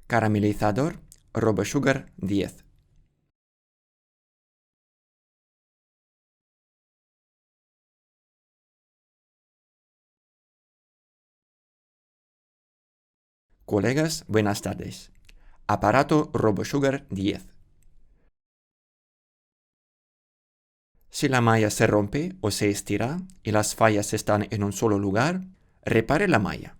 Caramelizador RoboSugar 10. Colegas, buenas tardes. Aparato RoboSugar 10. Si la malla se rompe o se estira y las fallas están en un solo lugar, repare la malla.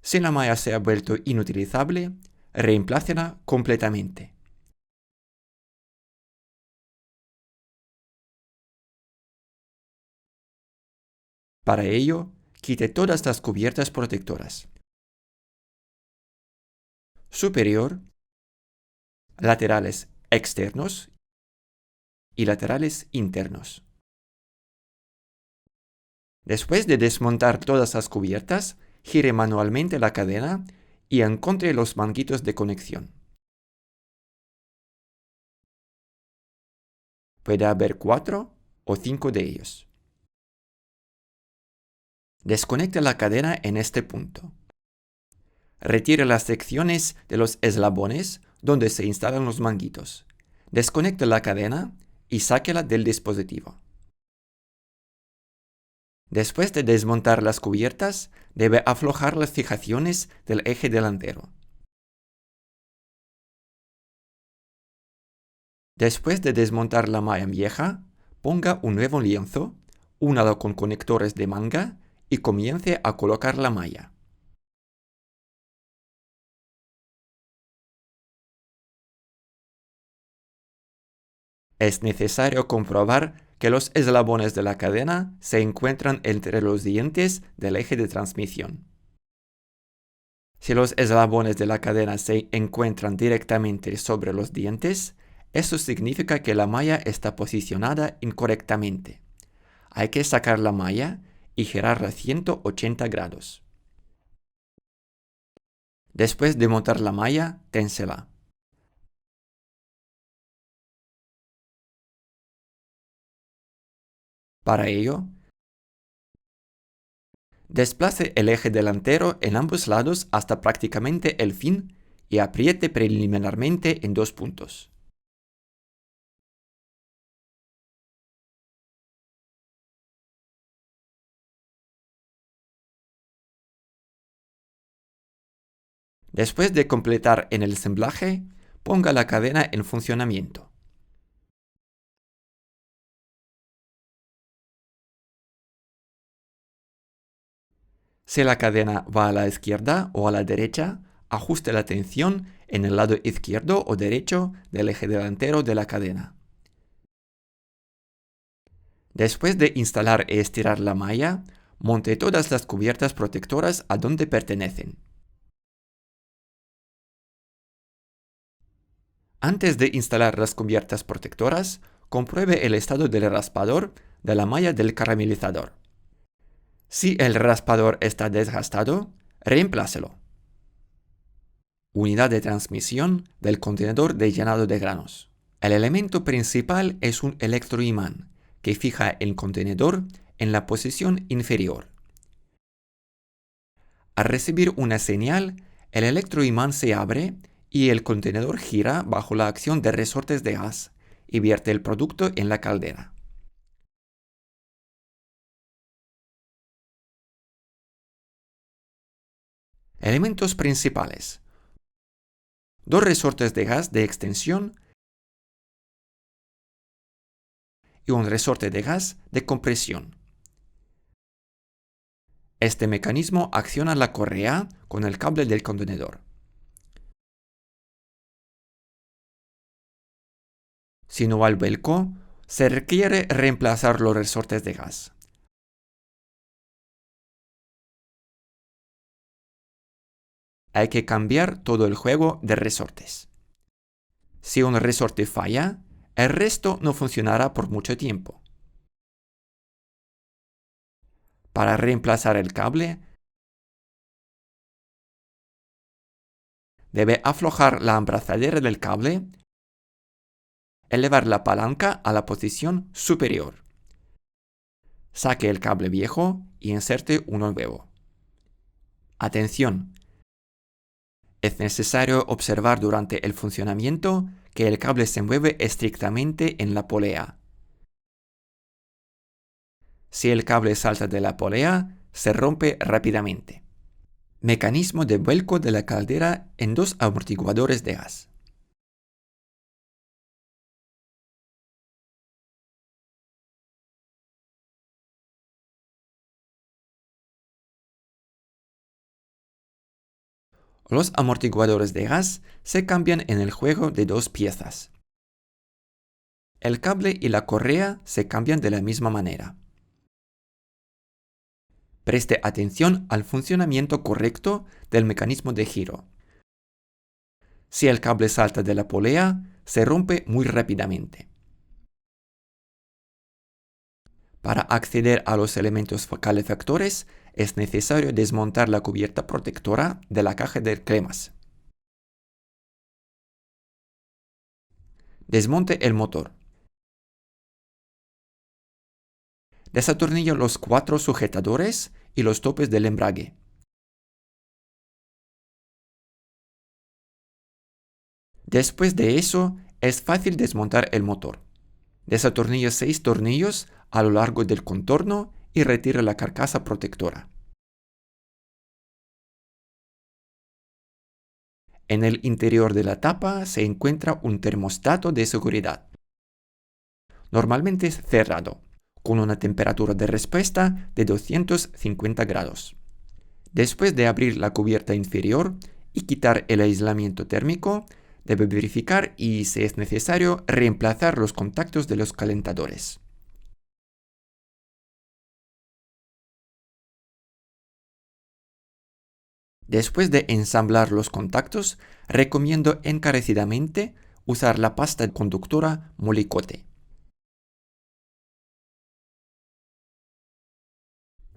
Si la malla se ha vuelto inutilizable, reemplácela completamente. Para ello, quite todas las cubiertas protectoras. Superior, laterales externos y laterales internos. Después de desmontar todas las cubiertas, gire manualmente la cadena y encuentre los manguitos de conexión. Puede haber 4 o 5 de ellos. Desconecte la cadena en este punto. Retire las secciones de los eslabones donde se instalan los manguitos. Desconecte la cadena y sáquela del dispositivo. Después de desmontar las cubiertas, debe aflojar las fijaciones del eje delantero. Después de desmontar la malla vieja, ponga un nuevo lienzo, únalo con conectores de manga y comience a colocar la malla. Es necesario comprobar que los eslabones de la cadena se encuentran entre los dientes del eje de transmisión. Si los eslabones de la cadena se encuentran directamente sobre los dientes, eso significa que la malla está posicionada incorrectamente. Hay que sacar la malla y girarla 180 grados. Después de montar la malla, ténsela. Para ello, desplace el eje delantero en ambos lados hasta prácticamente el fin y apriete preliminarmente en 2 puntos. Después de completar el ensamblaje, ponga la cadena en funcionamiento. Si la cadena va a la izquierda o a la derecha, ajuste la tensión en el lado izquierdo o derecho del eje delantero de la cadena. Después de instalar y estirar la malla, monte todas las cubiertas protectoras a donde pertenecen. Antes de instalar las cubiertas protectoras, compruebe el estado del raspador de la malla del caramelizador. Si el raspador está desgastado, reemplácelo. Unidad de transmisión del contenedor de llenado de granos. El elemento principal es un electroimán que fija el contenedor en la posición inferior. Al recibir una señal, el electroimán se abre y el contenedor gira bajo la acción de resortes de gas y vierte el producto en la caldera. Elementos principales: 2 resortes de gas de extensión y un resorte de gas de compresión. Este mecanismo acciona la correa con el cable del contenedor. Si no hay vuelco, se requiere reemplazar los resortes de gas. Hay que cambiar todo el juego de resortes. Si un resorte falla, el resto no funcionará por mucho tiempo. Para reemplazar el cable, debe aflojar la abrazadera del cable, elevar la palanca a la posición superior. Saque el cable viejo y inserte uno nuevo. Atención, Es necesario observar durante el funcionamiento que el cable se mueve estrictamente en la polea. Si el cable salta de la polea, se rompe rápidamente. Mecanismo de vuelco de la caldera en dos amortiguadores de gas. Los amortiguadores de gas se cambian en el juego de dos piezas. El cable y la correa se cambian de la misma manera. Preste atención al funcionamiento correcto del mecanismo de giro. Si el cable salta de la polea, se rompe muy rápidamente. Para acceder a los elementos calefactores, es necesario desmontar la cubierta protectora de la caja de cremas. Desmonte el motor. Desatornilla los 4 sujetadores y los topes del embrague. Después de eso, es fácil desmontar el motor. Desatornilla 6 tornillos a lo largo del contorno y retira la carcasa protectora. En el interior de la tapa se encuentra un termostato de seguridad. Normalmente es cerrado, con una temperatura de respuesta de 250 grados. Después de abrir la cubierta inferior y quitar el aislamiento térmico, debe verificar y, si es necesario, reemplazar los contactos de los calentadores. Después de ensamblar los contactos, recomiendo encarecidamente usar la pasta conductora Molykote.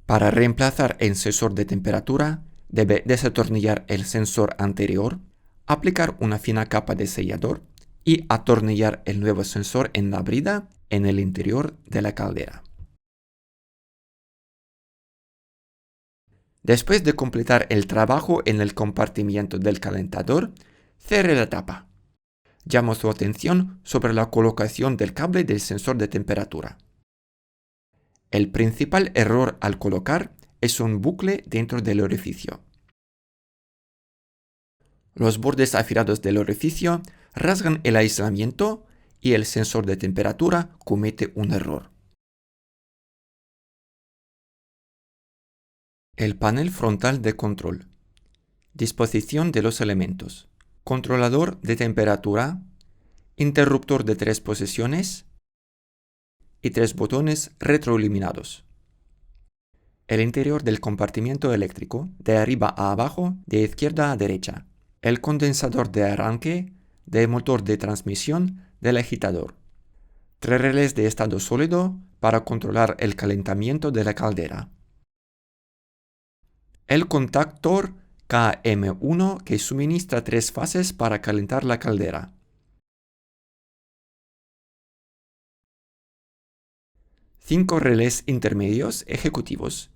Para reemplazar el sensor de temperatura, debe desatornillar el sensor anterior, aplicar una fina capa de sellador y atornillar el nuevo sensor en la brida en el interior de la caldera. Después de completar el trabajo en el compartimiento del calentador, cierre la tapa. Llamo su atención sobre la colocación del cable del sensor de temperatura. El principal error al colocar es un bucle dentro del orificio. Los bordes afilados del orificio rasgan el aislamiento y el sensor de temperatura comete un error. El panel frontal de control. Disposición de los elementos. Controlador de temperatura. Interruptor de 3 posiciones. Y 3 botones retroiluminados. El interior del compartimiento eléctrico, de arriba a abajo, de izquierda a derecha. El condensador de arranque, del motor de transmisión, del agitador. 3 relés de estado sólido para controlar el calentamiento de la caldera. El contactor KM1 que suministra 3 fases para calentar la caldera. 5 relés intermedios ejecutivos.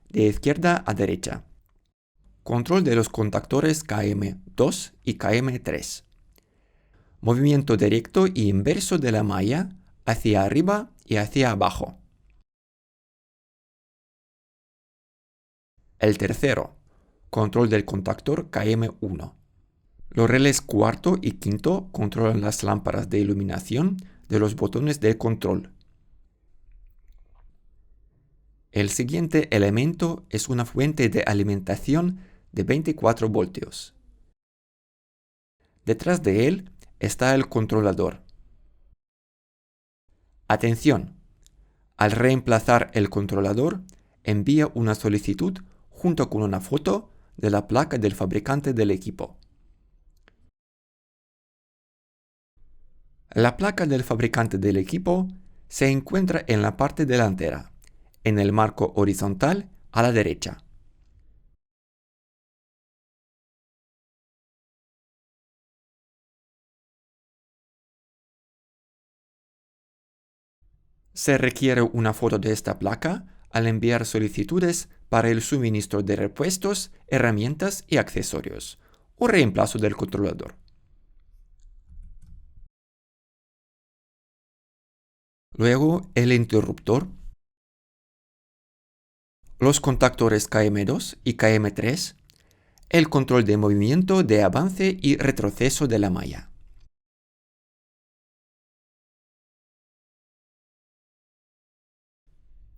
De izquierda a derecha. Control de los contactores KM2 y KM3. Movimiento directo y inverso de la malla hacia arriba y hacia abajo. El tercero, control del contactor KM1. Los relés cuarto y quinto controlan las lámparas de iluminación de los botones de control. El siguiente elemento es una fuente de alimentación de 24 voltios. Detrás de él está el controlador. Atención: al reemplazar el controlador, envía una solicitud junto con una foto de la placa del fabricante del equipo. La placa del fabricante del equipo se encuentra en la parte delantera, en el marco horizontal a la derecha. Se requiere una foto de esta placa al enviar solicitudes para el suministro de repuestos, herramientas y accesorios, o reemplazo del controlador. Luego, el interruptor, los contactores KM2 y KM3, el control de movimiento de avance y retroceso de la malla.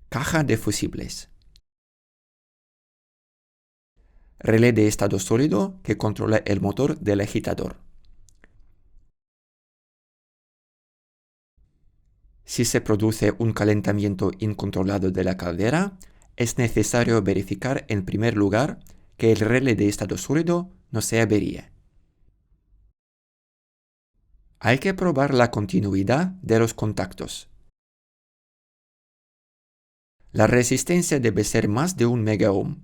Caja de fusibles. Relé de estado sólido que controla el motor del agitador. Si se produce un calentamiento incontrolado de la caldera, es necesario verificar en primer lugar que el relé de estado sólido no se averíe. Hay que probar la continuidad de los contactos. La resistencia debe ser más de 1 megaohm.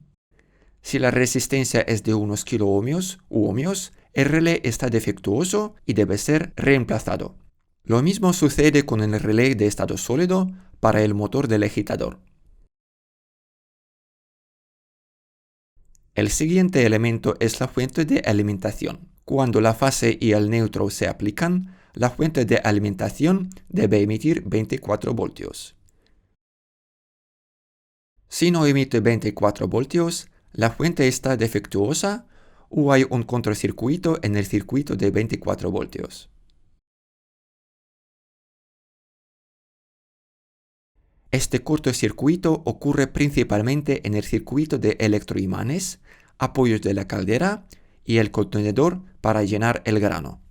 Si la resistencia es de unos kiloohmios u ohmios, el relé está defectuoso y debe ser reemplazado. Lo mismo sucede con el relé de estado sólido para el motor del agitador. El siguiente elemento es la fuente de alimentación. Cuando la fase y el neutro se aplican, la fuente de alimentación debe emitir 24 voltios. Si no emite 24 voltios, la fuente está defectuosa o hay un cortocircuito en el circuito de 24 voltios. Este cortocircuito ocurre principalmente en el circuito de electroimanes, apoyos de la caldera y el contenedor para llenar el grano.